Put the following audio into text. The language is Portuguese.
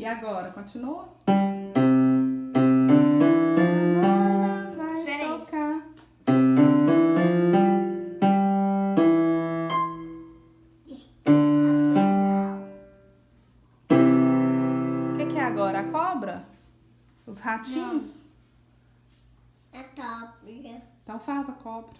E agora, continua? Agora vai tocar. O que é agora? A cobra? Os ratinhos? A cobra. Então faz a cobra.